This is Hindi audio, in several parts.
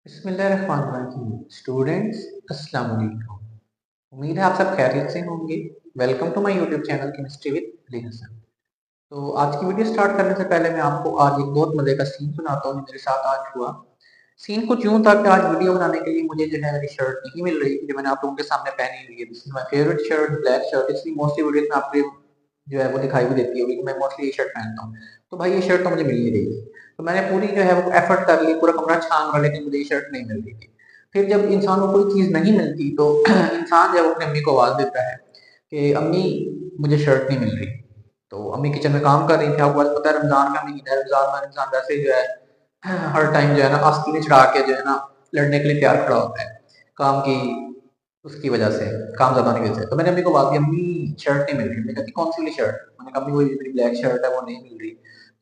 बिस्मिल्लाहिर्रहमानिर्रहीम। स्टूडेंट्स, अस्सलाम वालेकुम। उम्मीद है आप सब खैरियत से होंगे। Welcome to my YouTube channel chemistry with Ali Hasan. तो आज की वीडियो स्टार्ट करने से पहले मैं आपको आज एक बहुत मजे का सीन सुनाता हूँ जो मेरे साथ आज हुआ। सीन कुछ यूं था कि आज वीडियो बनाने के लिए मुझे जो है मेरी शर्ट नहीं मिल रही थी जो मैंने आप लोगों के सामने पहनी हुई है। This is my favourite shirt, black shirt. इसलिए मोस्टली वीडियोस में आपको जो है वो दिखाई भी देती होगी कि मैं मोस्टली ये शर्ट पहनता हूँ। तो भाई ये शर्ट तो मुझे मिल नहीं रही थी। तो मैंने पूरी जो है वो एफर्ट कर ली, पूरा कमरा छान रहा, लेकिन मुझे ये शर्ट नहीं मिल रही थी। फिर जब इंसान को कोई चीज़ नहीं मिलती तो इंसान जो है वो अपनी अम्मी को आवाज़ देता है कि अम्मी मुझे शर्ट नहीं मिल रही। तो अम्मी किचन में काम कर रही थी। आपको पता है रमज़ान का महीना है, रमज़ान में इंसान वैसे ही जो है हर टाइम जो है ना आस्तीन चढ़ा के जो है ना लड़ने के लिए तैयार खड़ा होता है काम की उसकी वजह से, काम ज़्यादा होने की वजह से। तो मैंने अम्मी को बात की, अम्मी शर्ट नहीं मिल रही। मैंने कहा कि कौन सी वाली शर्ट? मैंने कहा अम्मी वही मेरी ब्लैक शर्ट है वो नहीं मिल रही।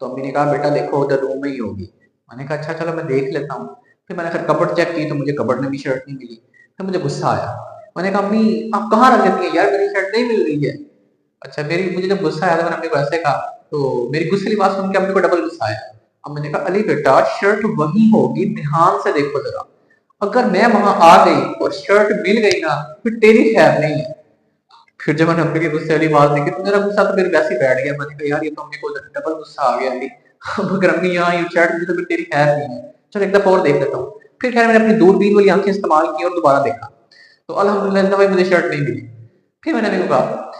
तो अम्मी ने कहा बेटा देखो उधर रूम में ही होगी। मैंने कहा अच्छा चलो मैं देख लेता हूँ। फिर मैंने फिर कबर्ड चेक की तो मुझे कबर्ड में भी शर्ट नहीं मिली। फिर मुझे गुस्सा आया। मैंने कहा अम्मी आप कहाँ रख देती है यार, मेरी शर्ट नहीं मिल रही है। अच्छा मेरी मुझे जब गुस्सा आया तो मैंने अम्मी को ऐसे कहा, तो मेरी गुस्से की बात सुन के अम्मी को डबल गुस्सा आया। अब मैंने कहा अली बेटा शर्ट वही होगी, ध्यान से देखो जरा। अगर मैं वहां आ गई और शर्ट मिल गई ना फिर तेरी खैर नहीं है। फिर जब मैंने अम्मी की गुस्से वाली बात देखी तो मेरा गुस्सा तो फिर वैसे ही बैठ गया। मैंने कहा यार ये तो अम्मी को डबल गुस्सा आ गया अली। अब अगर अम्मी यहाँ ये शर्ट मिली तो फिर तेरी खैर नहीं है। चलो एक दफा और देख लेता हूँ। फिर खैर मैंने अपनी दूरबीन वाली आंखें इस्तेमाल की और दोबारा देखा। तो अल्हम्दुलिल्लाह भाई मुझे शर्ट नहीं मिली। फिर मैंने अम्मी को कहा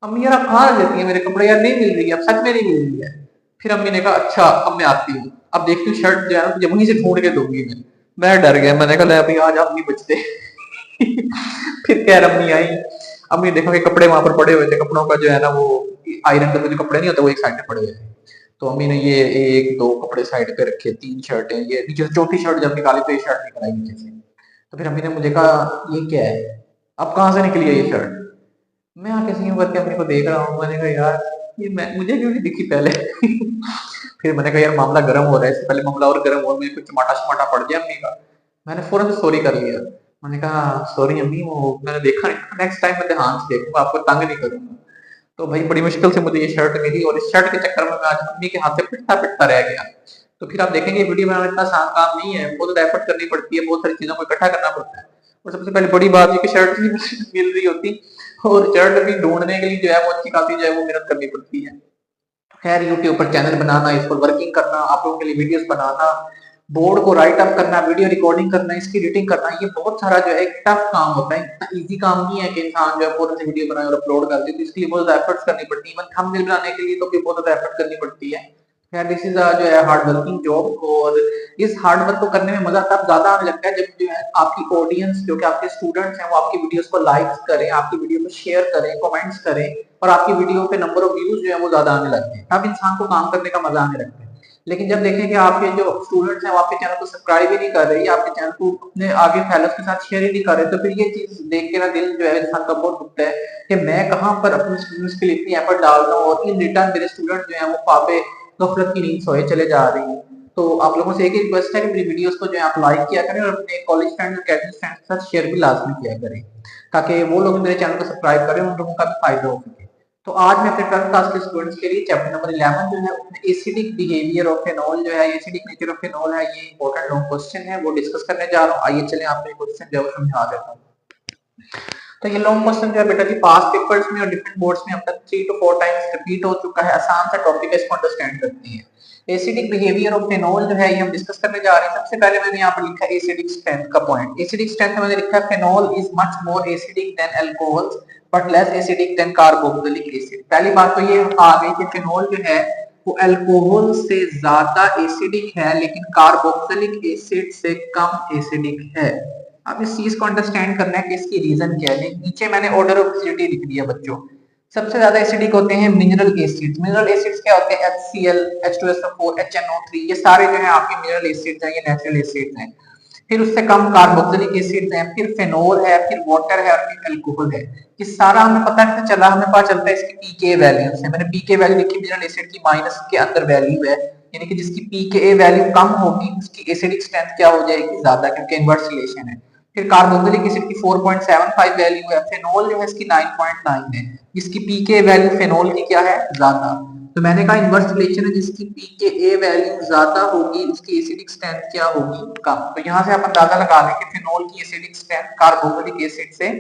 अम्मी यार आप कहाँ रख देती है मेरे कपड़े, यार नहीं मिल रही है, अब सच में नहीं मिल रही है। फिर अम्मी ने कहा अच्छा अब मैं आती हूँ, अब देखती हूँ शर्ट जो है ना तुझे वहीं से ढूंढ के दूंगी मैं डर गया। मैंने कहा अभी आज आप नहीं बचते। फिर खैर अम्मी आई। अम्मी ने देखा कि कपड़े वहां पर पड़े हुए थे, कपड़ों का जो है ना वो आयरन करके जो कपड़े नहीं होते वो एक साइड पे पड़े हुए थे। तो अम्मी ने ये एक दो कपड़े साइड पे रखे, तीन शर्टें, ये नीचे से चौथी शर्ट जब निकाली तो ये शर्ट निकल आई नीचे से। तो फिर अम्मी ने मुझे कहा ये क्या है, अब कहाँ से निकली है ये शर्ट? मैं आके यूं करके अपने को देख रहा हूँ। मैंने कहा यार ये मैं मुझे क्यों नहीं दिखी पहले। फिर मैंने कहा यार मामला गर्म हो रहा है, इससे पहले मामला और गर्म हो मुझे कुछ टमाटा शमाटा पड़ जाए अम्मी का। मैंने फौरन से सॉरी कर लिया। मैंने कहा सॉरी अम्मी, वो मैंने देखा नहीं, नेक्स्ट टाइम मैं ध्यान से देखूंगा, आपको तंग नहीं करूंगा। तो भाई बड़ी मुश्किल से मुझे ये शर्ट मिली और इस शर्ट के चक्कर में मैं आज अम्मी के हाथ से पिटता पिटता रह गया। तो फिर आप देखेंगे वीडियो बनाना इतना आसान काम नहीं है, बहुत ज्यादा एफर्ट करनी पड़ती है, बहुत सारी चीजों को इकट्ठा करना पड़ता है। और सबसे पहले बड़ी बात ये कि शर्ट नहीं मिल रही होती और शर्ट भी ढूंढने के लिए जो है वो अच्छी खासी जो है वो मेहनत करनी पड़ती है। खैर यूट्यूब पर चैनल बनाना, इस पर वर्किंग करना, आप लोगों के लिए वीडियोस बनाना, बोर्ड को राइट अप करना, वीडियो रिकॉर्डिंग करना, इसकी एडिटिंग करना, ये बहुत सारा जो है एक टफ काम होता है। इतना इजी काम नहीं है कि इंसान जो है फौरन से वीडियो बनाए और अपलोड कर दे। तो इसके लिए बहुत ज्यादा एफर्ट्स करनी पड़ती है। इवन थंबनेल बनाने के लिए तो भी बहुत ज्यादा एफर्ट करनी पड़ती है। खैर दिस इज जो है हार्ड वर्किंग जॉब। और इस हार्ड वर्क को करने में मजा तब ज्यादा आने लगता है जब जो है आपकी ऑडियंस जो कि आपके स्टूडेंट्स हैं वो आपकी वीडियोस को लाइक करें, आपकी वीडियो को शेयर करें, कमेंट्स करें और आपकी वीडियो पे नंबर ऑफ व्यूज जो है वो ज्यादा आने लगते हैं। तब इंसान को काम करने का मजा आने लगता है। लेकिन जब देखें कि आपके जो स्टूडेंट्स हैं वो आपके चैनल को सब्सक्राइब ही नहीं कर रहे, आपके चैनल को अपने आगे फैलोज के साथ शेयर ही नहीं कर रहे, तो फिर ये चीज देख के ना दिल जो है इंसान का बहुत दुखता है कि मैं कहाँ पर अपने स्टूडेंट्स के लिए इतनी एफर्ट डाल रहा हूँ और इन रिटर्न मेरे स्टूडेंट जो है वो पापे गफलत की नींद सोए चले जा रही हैं। तो आप लोगों से एक ही रिक्वेस्ट है कि मेरी वीडियोस को जो है आप लाइक किया करें और अपने कॉलेज फ्रेंड्स और कैटेगरी फ्रेंड्स के साथ शेयर भी लाजमी किया करें ताकि वो लोग मेरे चैनल को सब्सक्राइब करें, उन लोगों का भी फायदा हो सके। तो आज मैं अपने 12th क्लास के स्टूडेंट्स के लिए चैप्टर नंबर 11 जो है उसमें एसिडिक बिहेवियर ऑफ फेनॉल जो है, एसिडिक नेचर ऑफ फेनॉल है, ये इंपॉर्टेंट लॉन्ग क्वेश्चन है वो डिस्कस करने जा रहा हूँ। आइए चलें आपको ये क्वेश्चन जो है समझा देता हूँ। तो ये लॉन्ग क्वेश्चन जो है बेटा जी पास्ट पेपर्स में और डिफरेंट बोर्ड्स में अब तक 3 to 4 टाइम्स रिपीट हो चुका है। आसान सा टॉपिक है, इसको अंडरस्टैंड करते हैं। एसिडिक बिहेवियर ऑफ फेनॉल जो है ये हम डिस्कस करने जा रहे हैं। सबसे पहले मैंने यहाँ पर लिखा है एसिडिक स्ट्रेंथ का पॉइंट। एसिडिक स्ट्रेंथ में मैंने लिखा है phenol is much more acidic then alcohols but less acidic then carboxylic acid. पहली बात तो ये आ गई कि फेनॉल जो है वो अल्कोहल से ज्यादा एसिडिक है लेकिन कार्बोक्सिलिक एसिड से कम एसिडिक है। अब इस चीज को अंडरस्टैंड करना है कि इसकी रीजन क्या है। नीचे मैंने ऑर्डर ऑफ एसिडिटी लिख दिया बच्चों। सबसे ज्यादा एसिडिक होते हैं मिनरल एसिड्स। मिनरल एसिड्स क्या होते हैं? HCl, H2SO4, HNO3, ये सारे जो है आपके मिनरल एसिड्स हैं, ये नेचुरल एसिड्स हैं। फिर उससे कम कार्बोक्सिलिक एसिड्स हैं, फिर फेनोल है, फिर वाटर है और फिर अल्कोहल है। ये सारा हमें पता कैसे चला? हमें पता चलता है इसकी पीके वैल्यू से। मैंने पीके वैल्यू लिखी मिनरल एसिड की माइनस के अंदर वैल्यू है, यानी कि जिसकी पीके वैल्यू कम होगी उसकी एसिडिक स्ट्रेंथ क्या हो जाएगी? ज्यादा, क्योंकि इनवर्स रिलेशन है। फिर कार्बोक्सिलिक एसिड की 4.75 वैल्यू है, फेनोल जो है इसकी 9.9 है, जिसकी पीके वैल्यू फेनोल की क्या है? ज्यादा। तो मैंने कहा इनवर्स रिलेशन है जिसकी pKa वैल्यू ज्यादा होगी उसकी एसिडिक स्ट्रेंथ क्या होगी, कम। तो यहाँ से अपन अंदाजा लगा लें कि फिनोल की एसिडिक स्ट्रेंथ कार्बोक्सिलिक एसिड से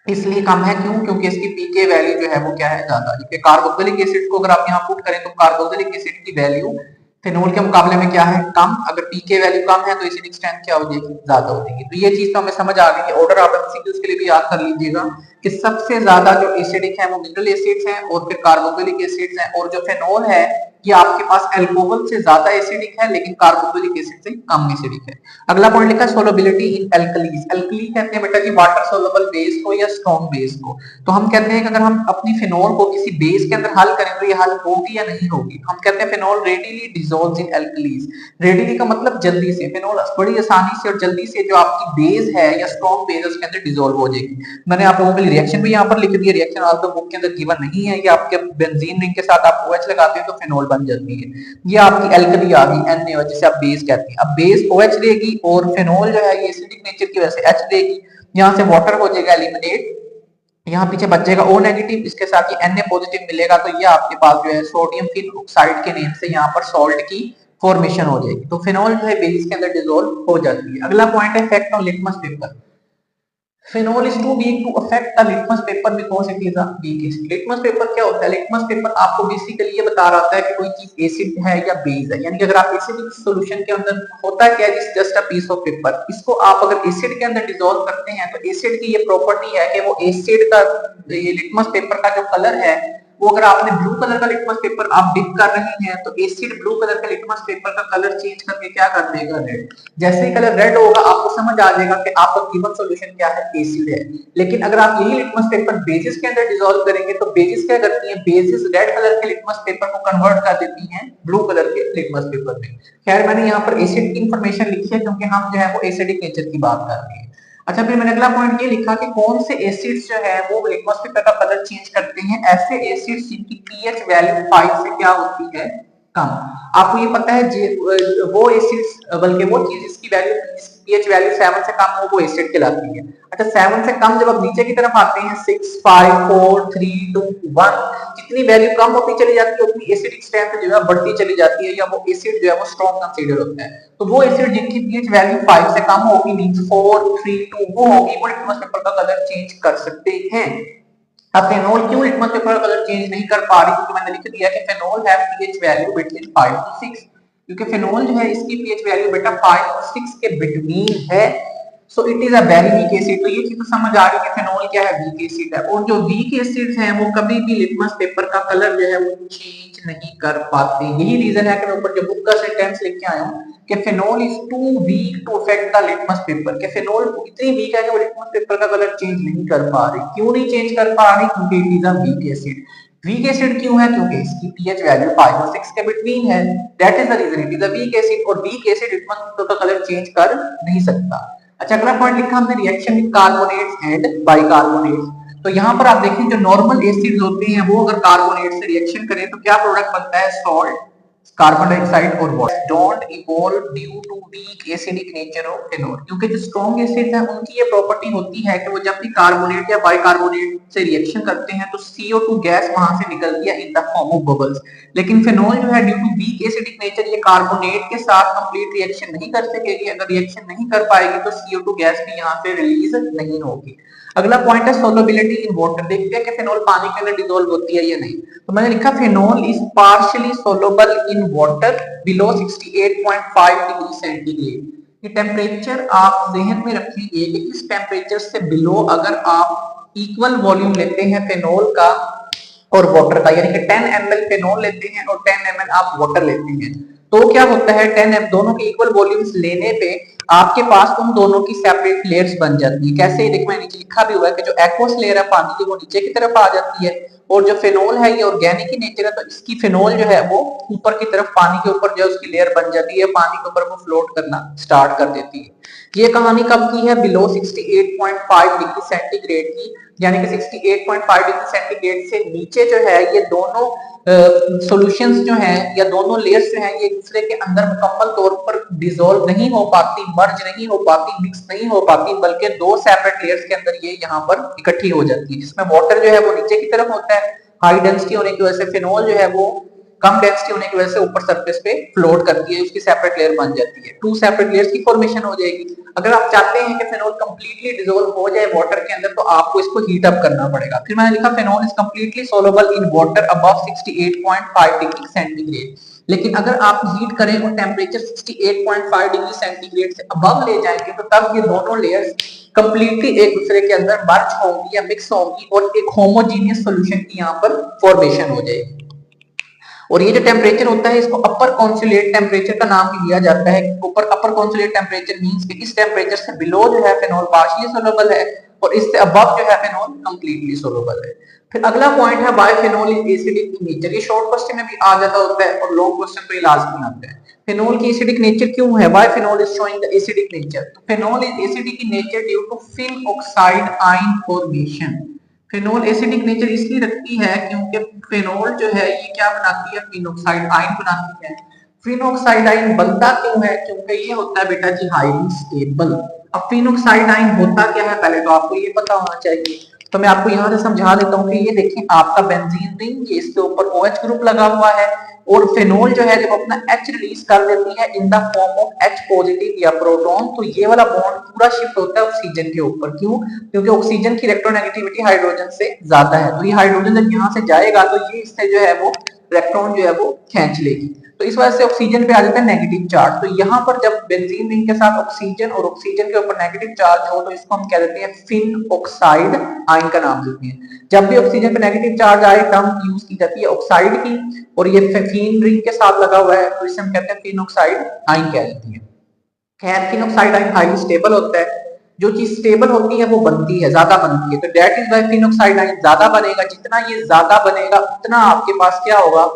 इसलिए कम है, क्यों? क्योंकि इसकी पीके वैल्यू जो है वो क्या है, ज्यादा है। कार्बोक्सिलिक एसिड को अगर आप यहाँ पुट करें तो कार्बोक्सिलिक एसिड की वैल्यू फिनोल के मुकाबले में क्या है, कम। अगर पीके वैल्यू कम है तो एसिडिक स्ट्रेंथ क्या हो जाएगी, ज्यादा हो जाएगी। तो ये चीज तो हमें समझ आ गई है। ऑर्डर आप एमसीक्यूज के लिए भी याद कर लीजिएगा कि सबसे ज्यादा जो एसिडिक है वो मिनरल एसिड्स हैं और फिर कार्बोक्सिलिक एसिड्स हैं, और जो फिनोल है ये आपके पास अल्कोहल से ज्यादा एसिडिक है लेकिन कार्बोक्सिलिक एसिड से कम एसिडिक है। अगला पॉइंट लिखा सोलबिलिटी इन अल्कलीज। अल्कली कहते हैं बेटा जी वाटर सोलबल बेस को या स्ट्रॉन्ग बेस को। तो हम कहते हैं कि अगर हम अपनी फिनोल को किसी बेस के अंदर हल करें तो ये हल होगी या नहीं होगी। हम कहते हैं फिनोल रेडिली डिसॉल्व्स इन अल्कलीज। रेडिली का मतलब जल्दी से, फिनोल बड़ी आसानी से और जल्दी से जो आपकी बेस है या स्ट्रॉन्ग बेस है उसके अंदर डिसॉल्व हो जाएगी। मैंने आप लोगों के लिए रिएक्शन भी यहाँ पर लिख दिया। रिएक्शन आपको बुक के अंदर गिवन नहीं है कि आपके बेंजीन रिंग के साथ आप OH लगाते हैं तो फिनोल बन जाती है। ये आपकी एल्कली आ गई NaOH, जिसे आप बेस कहते हैं। अब बेस OH देगी और फिनोल जो है ये एसिडिक नेचर की वजह से H देगी, यहाँ से वाटर हो जाएगा एलिमिनेट, यहाँ पीछे बच जाएगा O नेगेटिव, इसके साथ ये Na पॉजिटिव मिलेगा। तो ये आपके पास जो है सोडियम फिन ऑक्साइड के नेम से यहाँ पर सॉल्ट की फॉर्मेशन हो जाएगी। तो फिनोल जो है बेस के अंदर डिसॉल्व हो जाती है। अगला पॉइंट है effect on litmus paper. Phenol is too weak to affect the litmus paper because it is a weak acid. Litmus paper क्या होता है? लिटमस पेपर आपको बेसिकली ये बता रहा होता है कि कोई चीज एसिड है या बेस है। यानी कि अगर आप एसिडिक सॉल्यूशन के अंदर होता क्या है, just a piece of paper, इसको आप अगर एसिड के अंदर डिसॉल्व करते हैं तो एसिड की ये प्रॉपर्टी है कि वो एसिड का ये लिटमस पेपर का जो कलर है वो, अगर आपने ब्लू कलर का लिटमस पेपर आप डिप कर रहे हैं तो एसिड ब्लू कलर का लिटमस पेपर का कलर चेंज करके क्या कर देगा, रेड। जैसे ही कलर रेड होगा आपको समझ आ जाएगा कि आपका गिवन सॉल्यूशन क्या है, एसिड है। लेकिन अगर आप यही लिटमस पेपर बेसिस के अंदर डिसॉल्व करेंगे तो बेसिस क्या करती है, बेसिस रेड कलर के लिटमस पेपर को कन्वर्ट कर देती हैं ब्लू कलर के लिटमस पेपर में। खैर मैंने यहाँ पर एसिड की इंफॉर्मेशन लिखी है क्योंकि हम जो है वो एसिडिक नेचर की बात कर रहे हैं। अच्छा, फिर मैंने अगला पॉइंट ये लिखा कि कौन से एसिड्स जो है वो लिटमस पेपर का कलर चेंज करते हैं। ऐसे एसिड्स जिनकी पीएच वैल्यू 5 से क्या होती है, कम। आपको ये पता है वो एसिड्स, बल्कि वो चीज जिसकी वैल्यू पीएच वैल्यू 7 से कम हो वो एसिड कहलाती है। अच्छा, 7 से कम जब आप नीचे की तरफ आते हैं 6, 5, 4, 3, 2, 1, जितनी वैल्यू कम होती चली जाती है उतनी एसिडिक स्ट्रेंथ जो है बढ़ती चली जाती है, या वो एसिड जो है वो स्ट्रॉन्ग कंसीडर होता है। तो वो एसिड जिनकी पीएच वैल्यू 5 से कम होगी, मींस 4, 3, 2 वो होगी, वो लिटमस पेपर का कलर चेंज कर सकते हैं। अब फिनोल क्यों लिटमस पेपर का कलर चेंज नहीं कर पा रही, क्योंकि मैंने लिख दिया कि phenol have pH value between 5 to 6, क्योंकि फिनोल जो है इसकी पीएच वैल्यू बेटा 5 और 6 के बिटवीन है। So it is a very weak acid. तो ये चीज तो समझ आ रही है कि फिनोल क्या है, वीक एसिड है। और जो वीक एसिड्स हैं वो कभी भी लिटमस पेपर का कलर जो है वो चेंज नहीं कर पाते। यही रीजन है कि मैं ऊपर जो बुक का सेंटेंस लिख के आया हूं कि phenol is too weak to affect the litmus paper, कि फिनोल इतनी वीक है कि वो लिटमस पेपर का कलर चेंज नहीं कर पा रही। क्यों नहीं चेंज कर पा रही? क्योंकि it is a weak acid. Weak acid क्यों है? क्योंकि इसकी पीएच वैल्यू 5 और 6 के बिटवीन है। That is the reason it is a weak acid. और वीक एसिड लिटमस पेपर का कलर चेंज कर नहीं सकता। अच्छा, अगला पॉइंट लिखा हमने reaction with carbonates and bicarbonates. तो यहाँ पर आप देखें जो नॉर्मल एसिड्स होते हैं वो अगर कार्बोनेट से रिएक्शन करें तो क्या प्रोडक्ट बनता है, सॉल्ट, कार्बन डाइऑक्साइड और water. Don't evolve due to weak acidic nature of phenol, क्योंकि जो स्ट्रॉन्ग एसिड्स हैं उनकी ये प्रॉपर्टी होती है कि वो जब भी कार्बोनेट या बाइकार्बोनेट से रिएक्शन करते हैं तो CO2 गैस वहां से निकलती है in the form of bubbles. लेकिन फिनोल जो है due to weak acidic nature ये कार्बोनेट के साथ कंप्लीट रिएक्शन नहीं कर सकेगी। अगर रिएक्शन नहीं कर पाएगी तो CO2 गैस भी यहाँ से रिलीज नहीं होगी। अगला पॉइंट है सोलबिलिटी इन वाटर। देखते हैं कि फिनोल पानी के अंदर डिसॉल्व होती है या नहीं। तो मैंने लिखा phenol is partially soluble in water below 68.5 degree centigrade. ये टेम्परेचर आप जहन में रखिए कि इस टेम्परेचर से बिलो अगर आप इक्वल वॉल्यूम लेते हैं फिनोल का और वाटर का, यानी कि 10 ml फिनोल लेते हैं और 10 ml आप वाटर लेते हैं, तो क्या होता है 10 ml दोनों के इक्वल वॉल्यूम्स लेने पे आपके पास उन दोनों की सेपरेट लेयर्स बन जाती है। कैसे? देखो मैंने नीचे लिखा भी हुआ है कि जो एक्वस लेयर है पानी की वो नीचे की तरफ आ जाती है, और जो फिनोल है ये ऑर्गेनिक ही नेचर है तो इसकी फिनोल जो है वो ऊपर की तरफ पानी के ऊपर जो है उसकी लेयर बन जाती है, पानी के ऊपर वो फ्लोट करना स्टार्ट कर देती है। ये कहानी कब की है? बिलो 68.5 डिग्री सेंटीग्रेड की, यानी कि 68.5 डिग्री सेंटीग्रेड से नीचे जो है ये दोनों सॉल्यूशंस जो हैं या दोनों लेयर्स जो हैं ये एक दूसरे के अंदर मुकम्मल तौर पर डिसॉल्व नहीं हो पाती, मर्ज नहीं हो पाती, मिक्स नहीं हो पाती, बल्कि दो सेपरेट लेयर्स के अंदर ये यहाँ पर इकट्ठी हो जाती है, जिसमें वाटर जो है वो नीचे की तरफ होता है हाई डेंसिटी होने की वजह से फेनोल जो है वो कम डेंसिटी होने की वजह से ऊपर सरफेस पे फ्लोट करती है, उसकी सेपरेट लेयर बन जाती है, 2 सेपरेट लेयर्स की फॉर्मेशन हो जाएगी। अगर आप चाहते हैं कि फेनोल कंप्लीटली डिसॉल्व हो जाए वाटर के अंदर तो आपको इसको हीट अप करना पड़ेगा। फिर मैंने लिखा phenol is completely soluble in water above 68.5 degree centigrade. लेकिन अगर आप हीट करें और टेम्परेचर 68.5 डिग्री सेंटीग्रेड से अबव ले जाएंगे तो तब ये दोनों लेयर्स कंप्लीटली एक दूसरे के अंदर मर्ज होंगी या मिक्स होंगी और एक होमोजीनियस सॉल्यूशन की यहाँ पर फॉर्मेशन हो जाएगी। और ये जो टेम्परेचर होता है इसको अपर कॉन्सुलेट टेम्परेचर का नाम भी दिया जाता है। ऊपर अपर कॉन्सुलेट टेम्परेचर मींस कि इस टेम्परेचर से बिलो जो है फेनॉल पार्शियली सोलुबल है और इससे अबव जो है फेनॉल कंप्लीटली सोलुबल है। फिर अगला पॉइंट है why phenol is acidic in nature. ये शॉर्ट क्वेश्चन में भी आ जाता होता है और लॉन्ग क्वेश्चन पे लास्ट में आता है। फेनॉल की एसिडिक नेचर क्यों है? Why phenol is showing the acidic nature. तो phenol is acidic in nature due to phenoxide ion formation. Phenol acidic nature इसलिए रखती है क्योंकि फेनोल जो है ये क्या बनाती है? फिनॉक्साइड आयन बनाती है। फिनॉक्साइड आयन बनता क्यों है? क्योंकि ये होता है बेटा जी हाईली स्टेबल। अब फिनॉक्साइड आयन होता क्या है पहले तो आपको ये पता होना चाहिए, तो मैं आपको यहाँ से समझा देता हूँ कि ये देखिए आपका बेंजीन रिंग, ये इसके ऊपर OH ग्रुप लगा हुआ है और फेनोल जो है जब अपना H रिलीज कर देती है in the form of H positive या प्रोटॉन, तो ये वाला बॉन्ड पूरा शिफ्ट होता है ऑक्सीजन के ऊपर। क्यों? क्योंकि ऑक्सीजन की इलेक्ट्रोनेगेटिविटी हाइड्रोजन से ज्यादा है, तो ये हाइड्रोजन जब यहाँ से जाएगा तो ये इससे जो है वो इलेक्ट्रॉन जो है वो खींच लेगी, तो इस वजह से ऑक्सीजन पे आ जाता है नेगेटिव चार्ज। तो यहाँ पर जब बेंजीन रिंग के साथ ऑक्सीजन और ऑक्सीजन के ऊपर नेगेटिव चार्ज हो तो इसको हम कह देते हैं फिन ऑक्साइड आयन का नाम देते हैं। जब भी ऑक्सीजन पे नेगेटिव चार्ज आए टर्म यूज की जाती है ऑक्साइड की और ये फिन रिंग के साथ लगा हुआ है तो इसे हम कहते हैं फिन ऑक्साइड आयन कह देते हैं। खैर phenoxide ion highly stable होता है, जो चीज स्टेबल होती है वो बनती है, ज्यादा बनती है, तो that is why phenoxide ion ज्यादा बनेगा। जितना ये ज्यादा बनेगा उतना आपके पास क्या होगा?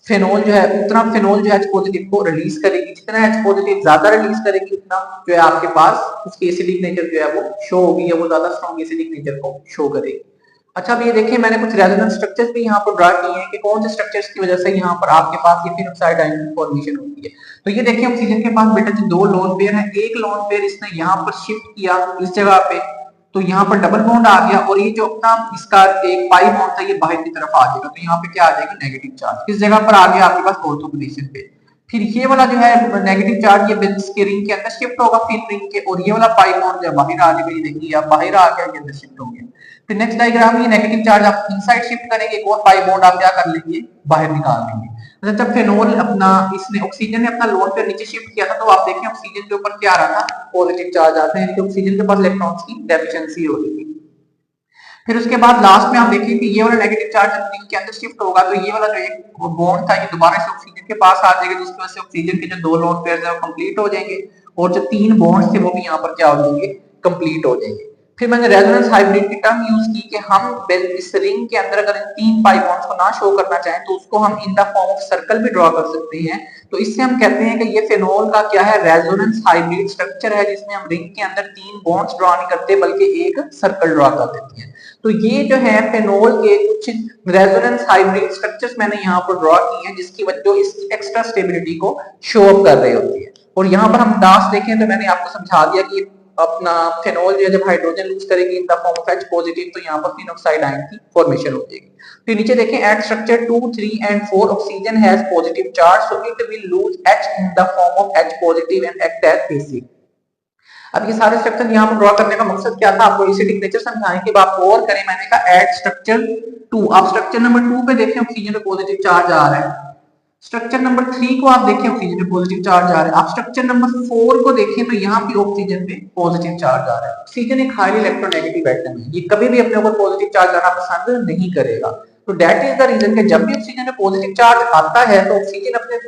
फेनोल जो है उतना फेनोल जो है H पॉजिटिव को रिलीज करेगी, जितना H पॉजिटिव ज्यादा रिलीज करेगी उतना जो है आपके पास उसकी एसिडिक नेचर जो है वो शो होगी या वो ज्यादा स्ट्रॉन्ग एसिडिक नेचर को शो करेगी। अच्छा अब ये देखिए मैंने कुछ रेजोनेंस स्ट्रक्चर्स भी यहाँ पर ड्रा किए हैं कि कौन से स्ट्रक्चर्स की वजह से यहाँ पर आपके पास ये फिन ऑक्साइड आयन की फॉर्मेशन होती है। तो ये देखिए ऑक्सीजन के पास बेटा जी 2 लोन पेयर है, एक लोन पेयर इसने यहाँ पर शिफ्ट किया इस जगह पे, तो यहाँ पर डबल बॉन्ड आ गया और ये जो अपना इसका एक पाई बॉन्ड था ये बाहर की तरफ आ जाएगा, तो यहाँ पे क्या आ जाएगा? Negative charge. इस जगह पर आ गया आपके पास ऑर्थो पोजीशन पे। फिर ये वाला जो है नेगेटिव चार्ज ये बेंज के रिंग के अंदर शिफ्ट होगा फिन रिंग के, और ये वाला पाई बॉन्ड जो बाहर आ जाएगा, ये देखिए आप बाहर आ गया, ये अंदर शिफ्ट हो गया। फिर नेक्स्ट डायग्राम, ये नेगेटिव चार्ज आप इनसाइड शिफ्ट करेंगे, एक और पाई बॉन्ड आप क्या कर लेंगे? बाहर निकाल लेंगे। मतलब जब फेनोल अपना इसने ऑक्सीजन ने अपना लोन पे नीचे शिफ्ट किया था तो आप देखें ऑक्सीजन के ऊपर क्या आ रहा था? पॉजिटिव चार्ज आता है, यानी कि ऑक्सीजन के पास इलेक्ट्रॉन्स की डेफिशिएंसी हो रही थी। फिर उसके बाद लास्ट में आप देखिए कि ये वाला नेगेटिव चार्ज जब रिंग के अंदर शिफ्ट होगा तो ये वाला जो एक बॉन्ड था ये दोबारा से ऑक्सीजन के पास आ जाएगा, जिसकी वजह से ऑक्सीजन के जो 2 लोन पेयर्स है वो कंप्लीट हो जाएंगे और जो 3 बॉन्ड्स थे वो भी यहाँ पर क्या हो जाएंगे? कंप्लीट हो जाएंगे। फिर मैंने रेजोनेंस हाइब्रिड की टर्म यूज की कि हम इस रिंग के अंदर अगर इन 3 पाई बॉन्ड्स को ना शो करना चाहें तो उसको हम इन द फॉर्म ऑफ सर्कल भी ड्रॉ कर सकते हैं। तो इससे हम कहते हैं कि ये फेनोल का क्या है? रेजोनेंस हाइब्रिड स्ट्रक्चर है, जिसमें हम रिंग के अंदर 3 बॉन्ड्स ड्रॉ नहीं करते बल्कि एक सर्कल ड्रॉ कर देते हैं। तो ये जो है फेनोल के कुछ रेजोनेंस हाइब्रिड स्ट्रक्चर्स मैंने यहाँ पर ड्रॉ की हैं जिसकी वजह इस एक्स्ट्रा स्टेबिलिटी को शो अप कर रही होती है। और यहाँ पर हम लास्ट देखें तो मैंने आपको समझा दिया कि अपना फेनोल जो है जब हाइड्रोजन लूज करेगी in the form of H positive तो यहाँ पर फिन ऑक्साइड आयन की फॉर्मेशन हो जाएगी। तो नीचे देखें at structure 2, 3 and 4 oxygen has positive charge so it will lose H in the form of H positive and act as basic. अब ये सारे स्ट्रक्चर यहाँ पर ड्रॉ करने का मकसद क्या था? आपको एसिडिक नेचर समझाने की बात और करें। मैंने कहा एट स्ट्रक्चर 2, आप स्ट्रक्चर नंबर 2 पे देखें ऑक्सीजन पे पॉजिटिव चार्ज आ रहा है। स्ट्रक्चर नंबर 3 को आप देखें ऑक्सीजन पे पॉजिटिव चार्ज आ रहा है। आप स्ट्रक्चर नंबर 4 को देखें तो यहाँ पे ऑक्सीजन पे पॉजिटिव चार्ज आ रहा है। ऑक्सीजन एक हाईली इलेक्ट्रोनेगेटिव एटम है, ये कभी भी अपने ऊपर पॉजिटिव चार्ज लाना पसंद नहीं करेगा। तो दैट इज द रीजन कि जब भी ऑक्सीजन में पॉजिटिव चार्ज आता है तो ऑक्सीजन अपने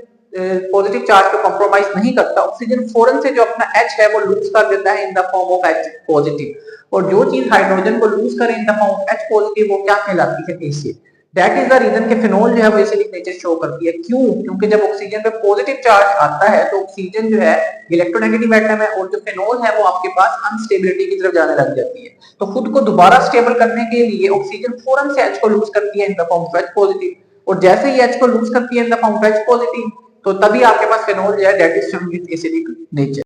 पॉजिटिव चार्ज को कॉम्प्रोमाइज नहीं करता, ऑक्सीजन फौरन से जो अपना H है वो लूज कर देता है in the form of H positive, और जो चीज हाइड्रोजन को लूज करे in the form of H positive वो क्या कहलाती है? Acid. That is the reason कि फेनोल जो है वो एसिडिक नेचर शो करती है। क्यों? क्योंकि जब ऑक्सीजन पे पॉजिटिव चार्ज आता है तो ऑक्सीजन जो है इलेक्ट्रोनेगेटिव एटम है और जो फेनोल है वो आपके पास अनस्टेबिलिटी की तरफ जाने लग जाती है। तो खुद को दोबारा स्टेबल करने के लिए ऑक्सीजन फौरन से H को लूज करती है in the form of H positive, और जैसे ही H को लूज करती है in the form of H positive तो तभी आपके पास फेनोल जो है that is showing it's acidic nature.